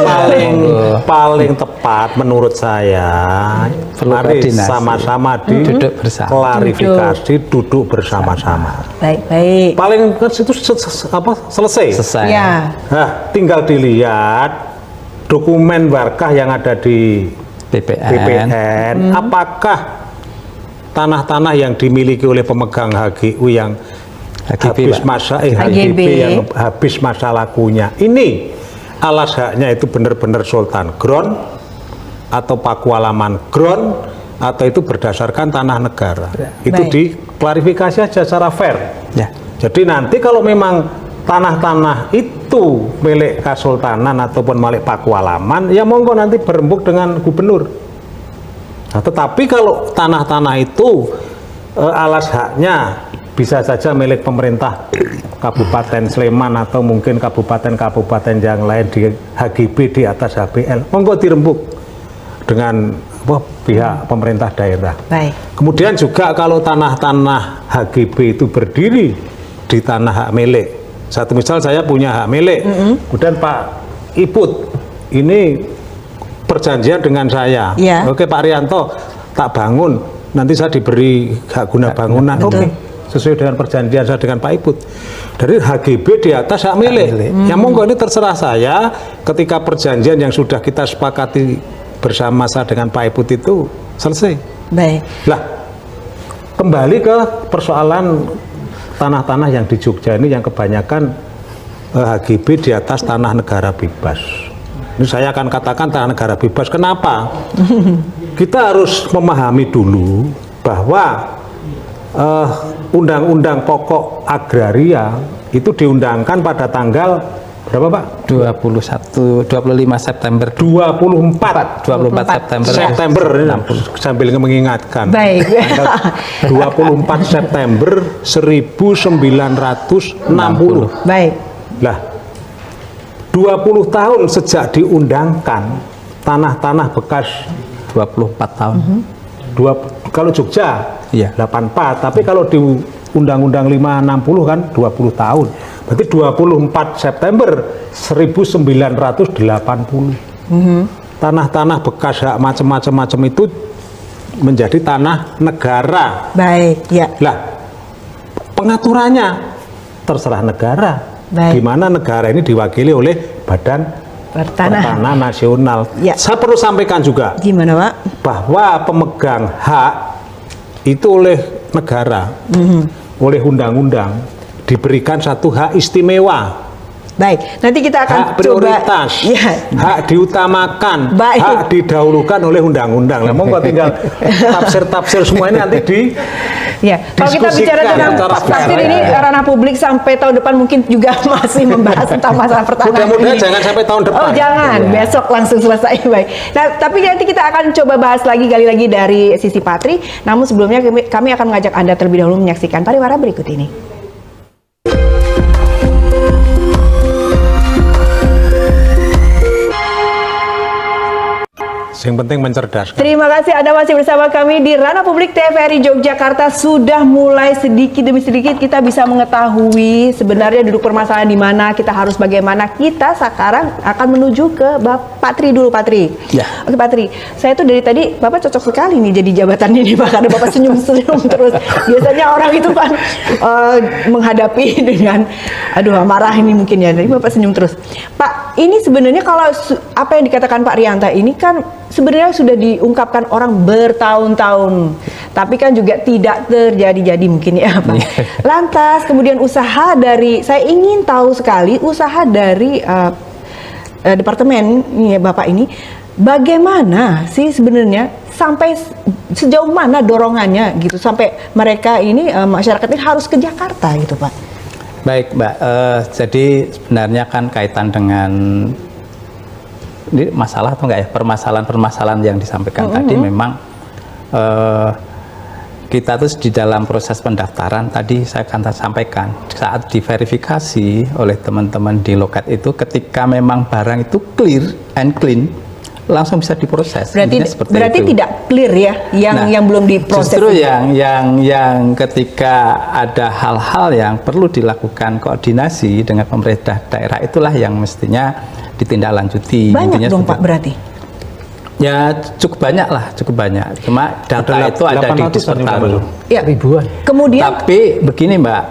dulu. paling tepat menurut saya. Perlu Mari koordinasi. sama-sama Duduk bersama. klarifikasi, duduk bersama-sama. Baik, baik. Paling itu selesai. Selesai. Ya. Nah, tinggal dilihat dokumen warkah yang ada di BPN. BPN, apakah tanah-tanah yang dimiliki oleh pemegang HGU yang HGB, habis Pak. masa HGB. yang habis masa lakunya ini alas haknya itu benar-benar Sultan Ground atau Pakualaman Ground atau itu berdasarkan tanah negara. Itu Baik. diklarifikasi aja secara fair. Ya. Jadi nanti kalau memang tanah-tanah itu milik Kesultanan ataupun milik Pakualaman, ya monggo nanti berembuk dengan gubernur. Nah, tetapi kalau tanah-tanah itu alas haknya bisa saja milik pemerintah Kabupaten Sleman atau mungkin kabupaten-kabupaten yang lain di HGB di atas HBL, monggo dirembuk dengan pihak pemerintah daerah. Baik. Kemudian juga kalau tanah-tanah HGB itu berdiri di tanah hak milik. Satu misal saya punya hak milik, kemudian Pak Iput ini perjanjian dengan saya. Iya. Oke Pak Rianto, tak bangun, nanti saya diberi hak guna bangunan. Betul. Oke, sesuai dengan perjanjian saya dengan Pak Iput. Dari HGB di atas hak milik. Yang monggo ini terserah saya ketika perjanjian yang sudah kita sepakati bersama saya dengan Pak Iput itu selesai. Baik. Lah, kembali ke persoalan tanah-tanah yang di Jogja ini yang kebanyakan HGB di atas tanah negara bebas. Ini saya akan katakan tanah negara bebas. Kenapa? Kita harus memahami dulu bahwa Undang-Undang Pokok Agraria itu diundangkan pada tanggal berapa Pak? 25 September 24 September September sambil mengingatkan. Baik. Tanggal 24 September 1960. Baik. Lah, 20 tahun sejak diundangkan tanah-tanah bekas 24 tahun. kalau Jogja Iya. 84, tapi kalau di Undang-Undang 560 kan 20 tahun. Berarti 24 September 1980. Tanah-tanah bekas hak macam-macam itu menjadi tanah negara. Baik, ya. Lah, pengaturannya terserah negara. Baik. Di mana negara ini diwakili oleh Badan Pertanahan. Pertanahan Nasional. Ya. Saya perlu sampaikan juga Gimana, Pak? bahwa pemegang hak itu oleh negara, oleh undang-undang diberikan satu hak istimewa. Baik, nanti kita akan hak prioritas, coba ya. hak diutamakan, Baik. hak didahulukan oleh undang-undang. Nah, monggo tinggal tafsir-tafsir semua ini nanti di Ya, kalau kita bicara tentang antara tafsir ini ranah publik sampai tahun depan mungkin juga masih membahas tentang masalah pertahanan. mudah-mudahan ini. jangan sampai tahun depan. Oh jangan, Ya. besok langsung selesai. Baik. Nah, tapi nanti kita akan coba bahas lagi gali lagi dari sisi Patri. Namun sebelumnya kami akan mengajak Anda terlebih dahulu menyaksikan pariwara berikut ini. Yang penting mencerdaskan. Terima kasih Anda masih bersama kami di Ranah Publik TVRI Yogyakarta. Sudah mulai sedikit demi sedikit kita bisa mengetahui sebenarnya duduk permasalahan di mana, kita harus bagaimana. Kita sekarang akan menuju ke Patri dulu, Patri. Ya. Oke Patri, saya tuh dari tadi Bapak cocok sekali nih jadi jabatan ini Pak, karena Bapak senyum-senyum terus. Biasanya orang itu kan menghadapi dengan aduh marah ini mungkin ya, jadi Bapak senyum terus. Pak, ini sebenarnya kalau apa yang dikatakan Pak Rianta ini kan sebenarnya sudah diungkapkan orang bertahun-tahun, tapi kan juga tidak terjadi-jadi mungkin ya Pak. Lantas kemudian usaha dari, saya ingin tahu sekali usaha dari departemen ya, Bapak ini, bagaimana sih sebenarnya sampai sejauh mana dorongannya gitu sampai mereka ini masyarakat ini harus ke Jakarta gitu Pak. Baik Mbak, jadi sebenarnya kan kaitan dengan ini masalah atau enggak ya, permasalahan-permasalahan yang disampaikan tadi memang kita tuh di dalam proses pendaftaran tadi saya akan sampaikan saat diverifikasi oleh teman-teman di loket itu, ketika memang barang itu clear and clean langsung bisa diproses. Berarti tidak clear ya yang belum diproses. Justru yang ketika ada hal-hal yang perlu dilakukan koordinasi dengan pemerintah daerah itulah yang mestinya ditindaklanjuti. Banyak dong Pak berarti. Ya cukup banyak lah, cukup banyak. Cuma data itu ada di Dispertaru. Ya. Ribuan. Kemudian Tapi begini Mbak,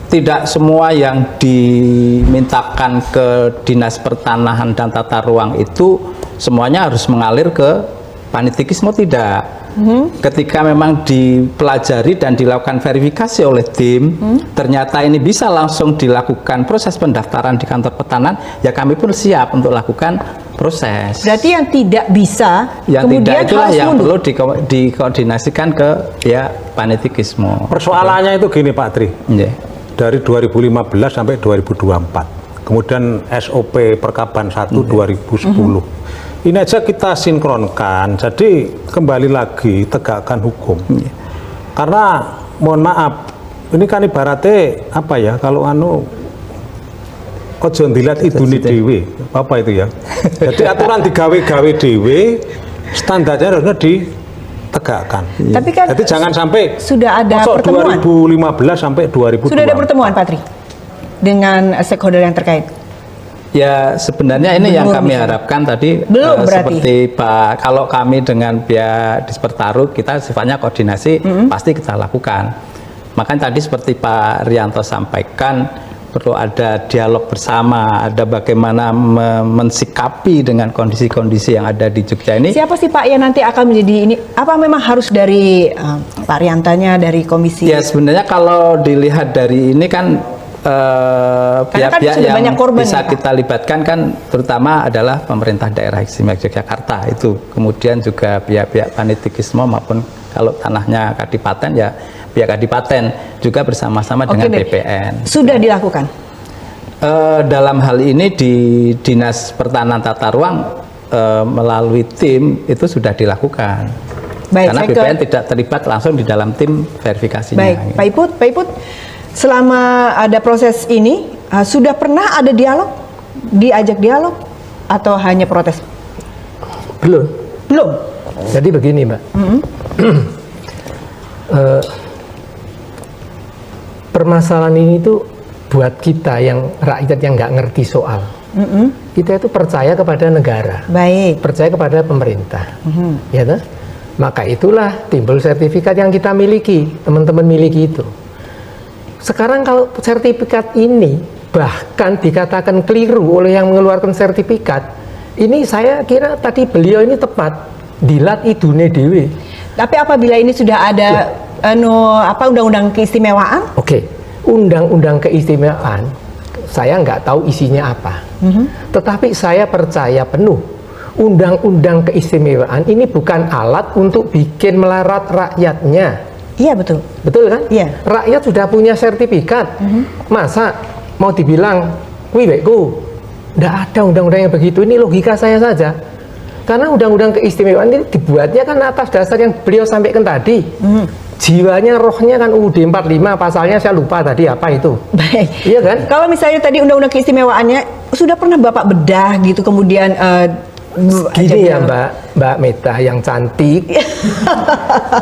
tidak semua yang dimintakan ke Dinas Pertanahan dan Tata Ruang itu semuanya harus mengalir ke Panitikismo, tidak. Ketika memang dipelajari dan dilakukan verifikasi oleh tim, ternyata ini bisa langsung dilakukan proses pendaftaran di kantor pertanahan, ya kami pun siap untuk lakukan proses. berarti yang tidak bisa Yang kemudian tidak itulah harus yang mundur. perlu dikoordinasikan ke ya Panitikismo. Persoalannya itu gini Pak Tri, Iya. dari 2015 sampai 2024, kemudian SOP Perkaban 1 2010. Ini aja kita sinkronkan, jadi kembali lagi tegakkan hukum. Karena mohon maaf, ini kan ibaratnya apa ya, kalau ojo ndilat idune dhewe, apa itu ya. Jadi aturan digawe-gawe dhewe, standarnya harusnya ditegakkan. Tapi kan Jadi jangan sampai sudah ada masuk pertemuan. 2015 sampai 2020. Sudah ada pertemuan Patri dengan stakeholder yang terkait. Ya sebenarnya ini yang kami harapkan tadi Belum berarti. seperti Pak, kalau kami dengan pihak Dispertaru kita sifatnya koordinasi pasti kita lakukan. Makanya tadi seperti Pak Rianto sampaikan perlu ada dialog bersama, ada bagaimana mensikapi dengan kondisi-kondisi yang ada di Jogja ini. Siapa sih Pak yang nanti akan menjadi ini? Apa memang harus dari Pak Riantanya, dari komisi? Ya sebenarnya kalau dilihat dari ini kan pihak-pihak sudah banyak yang korban bisa ya, Pak? kita libatkan kan terutama adalah pemerintah daerah istimewa Yogyakarta itu, kemudian juga pihak-pihak Panitikismo maupun kalau tanahnya Kadipaten ya pihak Kadipaten juga bersama-sama dengan deh. BPN. Sudah dilakukan. Dalam hal ini di Dinas Pertanahan Tata Ruang melalui tim itu sudah dilakukan. Baik, Karena saya BPN tidak terlibat langsung di dalam tim verifikasinya. Baik, Pak Iput, selama ada proses ini sudah pernah ada dialog, diajak dialog atau hanya protes? Belum. Belum. Jadi begini Mbak, permasalahan ini tuh buat kita yang rakyat yang nggak ngerti soal, kita itu percaya kepada negara, Baik. percaya kepada pemerintah, ya toh? Maka itulah timbul sertifikat yang kita miliki, teman-teman miliki itu. Sekarang kalau sertifikat ini bahkan dikatakan keliru oleh yang mengeluarkan sertifikat, ini saya kira tadi beliau ini tepat, dilat idune dewe. Tapi apabila ini sudah ada undang-undang keistimewaan? Oke, undang-undang keistimewaan saya nggak tahu isinya apa. Tetapi saya percaya penuh undang-undang keistimewaan ini bukan alat untuk bikin melarat rakyatnya. Iya betul. Betul kan? Iya. Rakyat sudah punya sertifikat. Masa mau dibilang wiwekku? Nggak ada undang-undang yang begitu. Ini logika saya saja. Karena undang-undang keistimewaan ini dibuatnya kan atas dasar yang beliau sampaikan tadi. Jiwanya, rohnya kan UUD 45, pasalnya saya lupa tadi apa itu. Baik. Iya kan? Kalau misalnya tadi undang-undang keistimewaannya sudah pernah Bapak bedah gitu, kemudian Gini ya Mbak Meta yang cantik.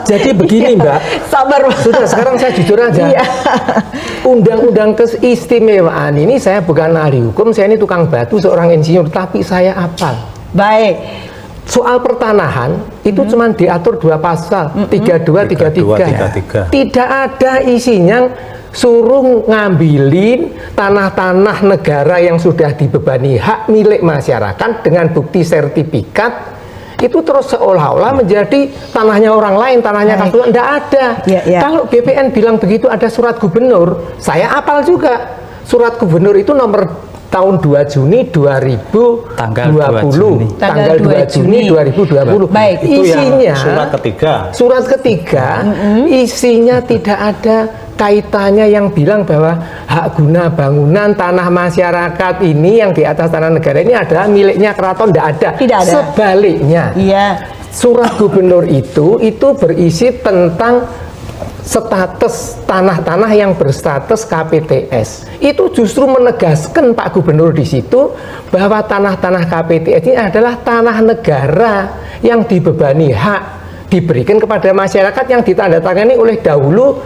Jadi begini Mbak. Sabar Pak. Sudah, sekarang saya jujur aja. Iya. Undang-undang keistimewaan ini saya bukan ahli hukum, saya ini tukang batu, seorang insinyur, tapi saya hafal. Baik. Soal pertanahan itu cuma diatur 2 pasal, 32, 33. 33. Tidak ada isinya suruh ngambilin tanah-tanah negara yang sudah dibebani hak milik masyarakat dengan bukti sertifikat itu terus seolah-olah menjadi tanahnya orang lain, tanahnya Kasulan. Tidak ada. Kalau BPN bilang begitu ada surat gubernur, saya apal juga. Surat gubernur itu nomor tahun 2 Juni 2020, tanggal 2 Juni 2020. Baik, itu isinya surat ketiga. Isinya tidak ada kaitannya yang bilang bahwa hak guna bangunan tanah masyarakat ini yang di atas tanah negara ini adalah miliknya keraton. Tidak ada. Sebaliknya, surat gubernur itu berisi tentang status tanah-tanah yang berstatus KPTS. Itu justru menegaskan Pak Gubernur di situ bahwa tanah-tanah KPTS ini adalah tanah negara yang dibebani hak diberikan kepada masyarakat yang ditandatangani oleh dahulu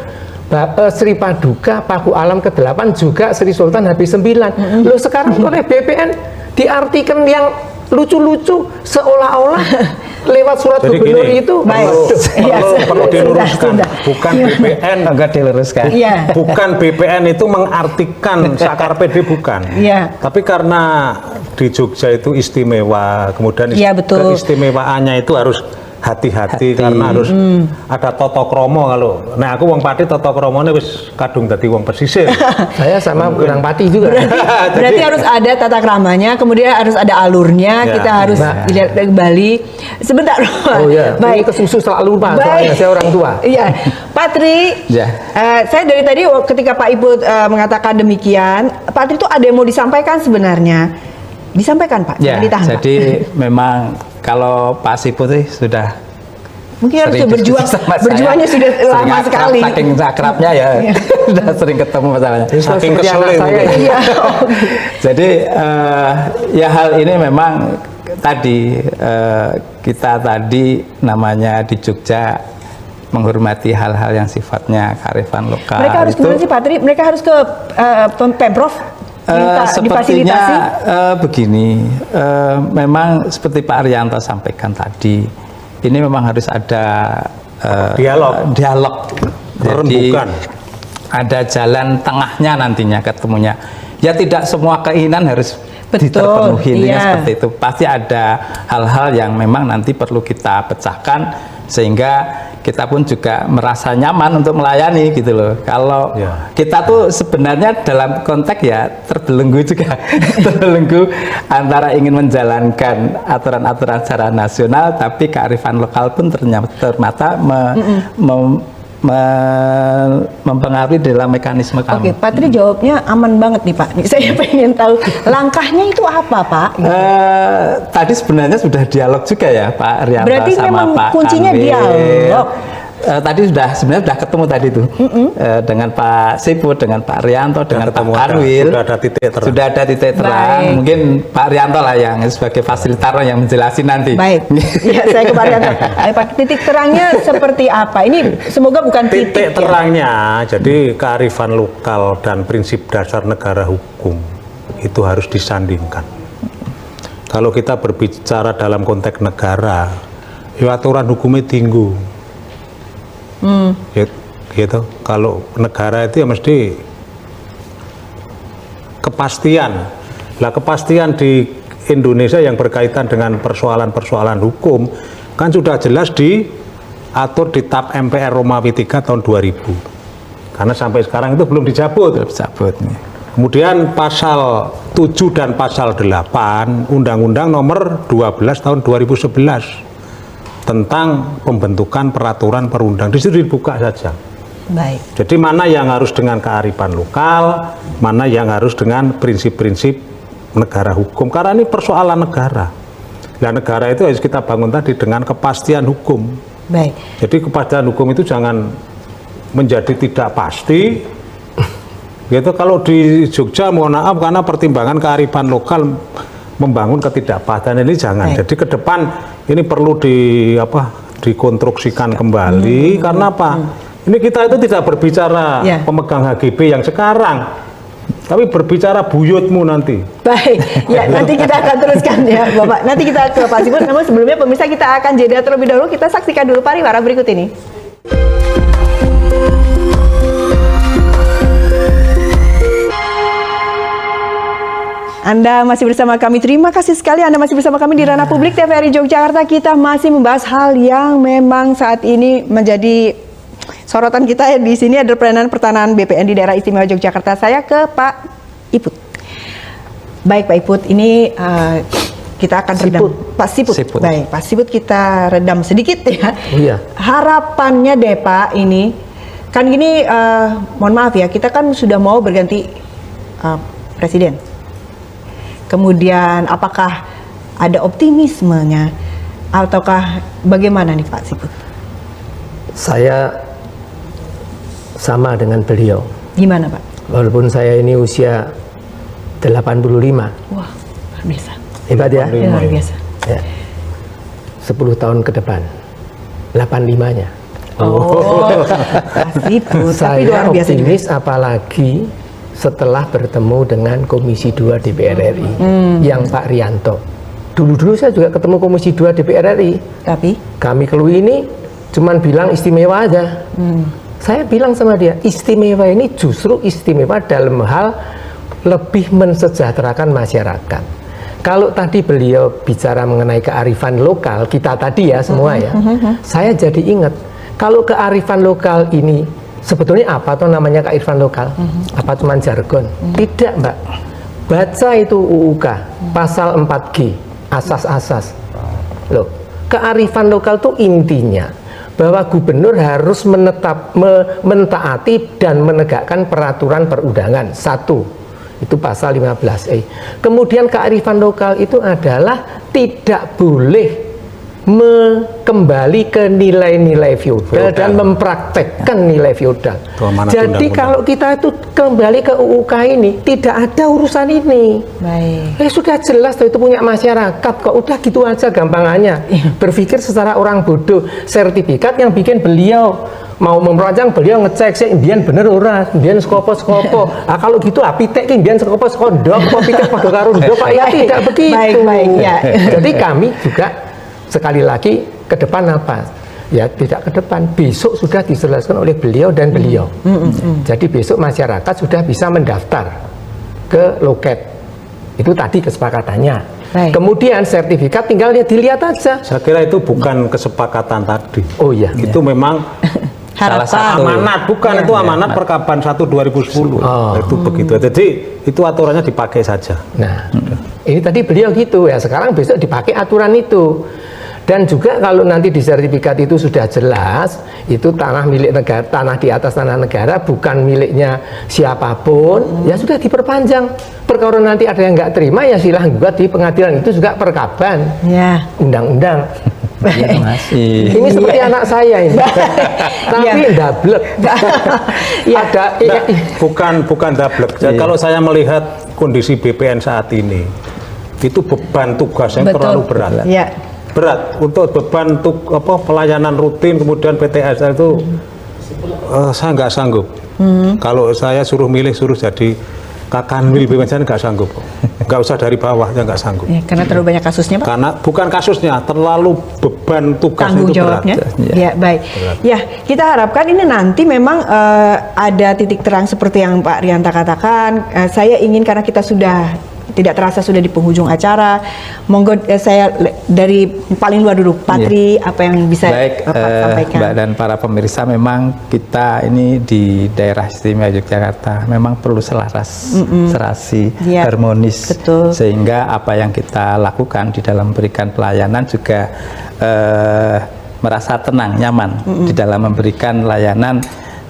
Sri Paduka Paku Alam ke-8 juga Sri Sultan Habis 9. Loh sekarang oleh BPN diartikan yang lucu-lucu seolah-olah lewat surat gubernur itu. Perlu diluruskan, bukan BPN agak diluruskan. Bukan BPN itu mengartikan sakar PD, bukan. Tapi karena di Jogja itu istimewa, kemudian keistimewaannya itu harus hati-hati karena harus ada tata krama. Kalau nah aku wong Pati tata kramane wis kadung dadi wong pesisir. Saya sama kurang Pati juga. Berarti harus ada tata kramanya, kemudian harus ada alurnya, kita harus dilihat kembali. Sebentar. Baik, ini kesusu selalu lupa, soalnya saya orang tua. Iya. Patri, saya dari tadi ketika Pak Iput mengatakan demikian, Patri itu ada yang mau disampaikan sebenarnya. Disampaikan Pak, ditahan, jadi Pak. Memang kalau Pak Siput sudah mungkin harus berjuangnya sudah lama sekali. Saking akrabnya ya, sudah sering ketemu masalahnya. Saking keselnya saya. Jadi ya hal ini memang tadi kita tadi namanya di Jogja menghormati hal-hal yang sifatnya kearifan lokal. Mereka harus kemana sih Patri? Mereka harus ke Pemprov? Sepertinya begini, memang seperti Pak Arianto sampaikan tadi, ini memang harus ada dialog. Jadi ada jalan tengahnya nantinya ketemunya. Ya tidak semua keinginan harus diterpenuhi, seperti itu. Pasti ada hal-hal yang memang nanti perlu kita pecahkan sehingga kita pun juga merasa nyaman untuk melayani gitu loh. Kalau kita tuh sebenarnya dalam konteks ya terbelenggu juga, terbelenggu antara ingin menjalankan aturan-aturan secara nasional, tapi kearifan lokal pun ternyata mempengaruhi dalam mekanisme kami. Oke, Patri jawabnya aman banget nih Pak. Saya pengen tahu langkahnya itu apa Pak? Tadi sebenarnya sudah dialog juga ya Pak Rianto. Berarti sama memang Pak kuncinya Kanwil. dialog. Tadi sebenarnya sudah ketemu tadi tuh dengan Pak Siput, dengan Pak Rianto, dengan Pak Kanwil. Sudah ada titik terang. Mungkin Pak Rianto lah yang sebagai fasilitator yang menjelasin nanti. Baik. Ya, saya ke Pak Rianto. Pak, titik terangnya seperti apa? Ini semoga bukan titik terangnya. Jadi kearifan lokal dan prinsip dasar negara hukum itu harus disandingkan. Kalau kita berbicara dalam konteks negara, ya aturan hukumnya tinggi. Gitu. Kalau negara itu ya mesti kepastian. Lah kepastian di Indonesia yang berkaitan dengan persoalan-persoalan hukum kan sudah jelas diatur di TAP MPR Romawi 3 tahun 2000. Karena sampai sekarang itu belum dicabut. Kemudian pasal 7 dan pasal 8 Undang-Undang nomor 12 tahun 2011 tentang pembentukan peraturan perundang, di situ dibuka saja. Baik. Jadi mana yang harus dengan kearifan lokal, mana yang harus dengan prinsip-prinsip negara hukum, karena ini persoalan negara. Nah, negara itu harus kita bangun tadi dengan kepastian hukum. Baik. Jadi kepastian hukum itu jangan menjadi tidak pasti. Gitu, kalau di Jogja mohon maaf karena pertimbangan kearifan lokal membangun ketidakpastian ini jangan. Jadi ke depan ini perlu dikonstruksikan kembali karena apa? Ini kita itu tidak berbicara pemegang HGB yang sekarang, tapi berbicara buyutmu nanti. Baik, ya nanti kita akan teruskan ya Bapak. Nanti kita ke Pak Siput, namun sebelumnya pemirsa kita akan jeda terlebih dahulu. Kita saksikan dulu pariwara berikut ini. Anda masih bersama kami, terima kasih sekali Anda masih bersama kami di Ranah Publik TVRI Yogyakarta. Kita masih membahas hal yang memang saat ini menjadi sorotan kita ya. Di sini adalah pelayanan pertanahan BPN di daerah istimewa Yogyakarta. Saya ke Pak Iput. Baik Pak Iput, ini kita akan redam. Pak Siput. Baik, Pak Siput kita redam sedikit ya. Iya. Harapannya deh Pak, ini kan gini, mohon maaf ya, kita kan sudah mau berganti presiden. Kemudian apakah ada optimismenya ataukah bagaimana nih Pak Siput? Saya sama dengan beliau. Gimana Pak? Walaupun saya ini usia 85. Wah, luar biasa. Hebat ya? Luar biasa. Ya. 10 tahun ke depan. 85-nya. Oh, Pak Siput, tapi Saya luar biasa juga. optimis apalagi setelah bertemu dengan Komisi 2 DPR RI yang Pak Rianto. Dulu-dulu saya juga ketemu Komisi 2 DPR RI. Tapi Kami Keluh ini cuman bilang istimewa aja. Saya bilang sama dia, istimewa ini justru istimewa dalam hal lebih mensejahterakan masyarakat. Kalau tadi beliau bicara mengenai kearifan lokal, kita tadi ya semua ya, saya jadi ingat, kalau kearifan lokal ini sebetulnya apa tuh namanya kearifan lokal? Apa cuman jargon? Tidak Mbak. Baca itu UUK, pasal 4G, asas-asas. Loh, kearifan lokal tuh intinya bahwa gubernur harus mentaati dan menegakkan peraturan perundangan. 1, itu pasal 15E. Kemudian kearifan lokal itu adalah tidak boleh kembali ke nilai-nilai feodal dan mempraktekkan nilai feodal. Jadi kalau kita itu kembali ke UUK ini tidak ada urusan ini. baik. Sudah jelas itu punya masyarakat kok, udah gitu aja gampangannya. Berpikir secara orang bodoh. Sertifikat yang bikin beliau mau memperancang, beliau ngecek sih imbian bener ora, imbian skopo-skopo. Ah kalau gitu apitek ki imbian skopo-skopo ndok, kok pikir padha karo ndok Pak ya tidak begitu. Baik, ya. Jadi kami juga sekali lagi ke depan apa? Ya tidak ke depan, besok sudah dijelaskan oleh beliau dan beliau. Jadi besok masyarakat sudah bisa mendaftar ke loket. Itu tadi kesepakatannya. Baik. Kemudian sertifikat tinggal dilihat aja. Saya kira itu bukan kesepakatan tadi. Oh iya. Itu memang Salah satu. amanat, bukan itu amanat Perkapan 1 2010. Itu begitu. Jadi itu aturannya dipakai saja. Nah, ini tadi beliau gitu ya. Sekarang besok dipakai aturan itu. Dan juga kalau nanti di sertifikat itu sudah jelas, itu tanah milik negara, tanah di atas tanah negara, bukan miliknya siapapun, ya sudah diperpanjang. Perkara nanti ada yang nggak terima, ya silahkan gugat di pengadilan. Itu juga perkaban, Ya. undang-undang. Masih. Ini seperti anak saya ini, tapi dablek. Ada Bukan dablek. Kalau saya melihat kondisi BPN saat ini, itu beban tugasnya terlalu berat. Ya. Berat untuk beban pelayanan rutin, kemudian PTSL itu saya nggak sanggup. Kalau saya suruh milih, suruh jadi Kakanwil BPN saya nggak sanggup. Nggak usah dari bawah, saya nggak sanggup. Ya, karena terlalu banyak kasusnya Pak. Karena bukan kasusnya, terlalu beban tugas Tanggung itu jawabnya. berat. Ya, baik. Ya, kita harapkan ini nanti memang ada titik terang seperti yang Pak Rianta katakan. Saya ingin karena kita sudah tidak terasa sudah di penghujung acara. Monggo saya dari paling luar dulu, Patri, apa yang bisa Baik, Bapak sampaikan? Mbak dan para pemirsa, memang kita ini di daerah istimewa Yogyakarta memang perlu selaras, serasi, harmonis, betul. Sehingga apa yang kita lakukan di dalam memberikan pelayanan juga merasa tenang, nyaman di dalam memberikan layanan.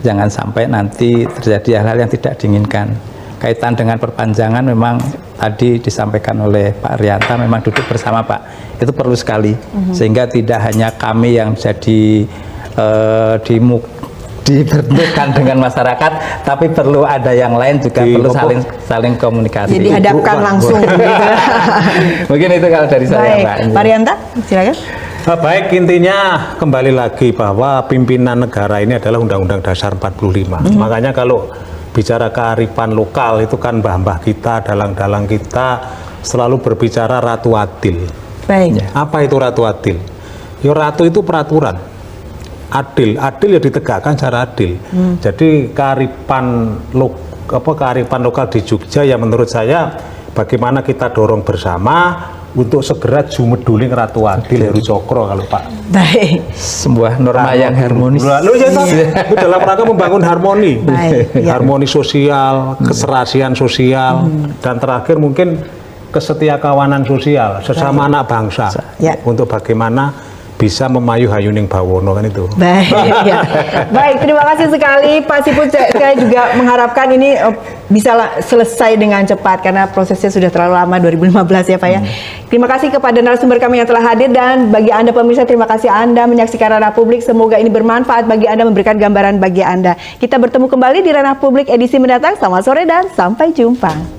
Jangan sampai nanti terjadi hal-hal yang tidak diinginkan. Kaitan dengan perpanjangan memang tadi disampaikan oleh Pak Rianta, memang duduk bersama Pak, itu perlu sekali, sehingga tidak hanya kami yang jadi diberhentikan dengan masyarakat, tapi perlu ada yang lain juga perlu saling komunikasi. Jadi hadapkan langsung. Gitu. Mungkin itu kalau dari saya, Pak. Pak Rianta, silakan. Baik, intinya kembali lagi bahwa pimpinan negara ini adalah Undang-Undang Dasar 45. Makanya kalau bicara kearifan lokal itu kan mbah-mbah kita, dalang-dalang kita selalu berbicara ratu adil. Baik. Apa itu ratu adil? Ya, ratu itu peraturan. Adil ya ditegakkan secara adil. Jadi kearifan lokal di Jogja ya menurut saya bagaimana kita dorong bersama untuk segera jumeduling Ratu Adil Heru Cokro kalau Pak. Baik. Sebuah norma yang harmonis. Lalu ya itu dalam rangka membangun harmoni. Baik, ya. Harmoni sosial, keserasian sosial, dan terakhir mungkin kesetiakawanan sosial sesama anak bangsa. Ya. Untuk bagaimana bisa memayu hayuning bawono kan itu. Baik, ya. Baik, terima kasih sekali Pak Siput. Saya juga mengharapkan ini bisa selesai dengan cepat karena prosesnya sudah terlalu lama, 2015 ya Pak ya. Terima kasih kepada narasumber kami yang telah hadir, dan bagi Anda pemirsa, terima kasih Anda menyaksikan Ranah Publik. Semoga ini bermanfaat bagi Anda, memberikan gambaran bagi Anda. Kita bertemu kembali di Ranah Publik edisi mendatang. Selamat sore dan sampai jumpa.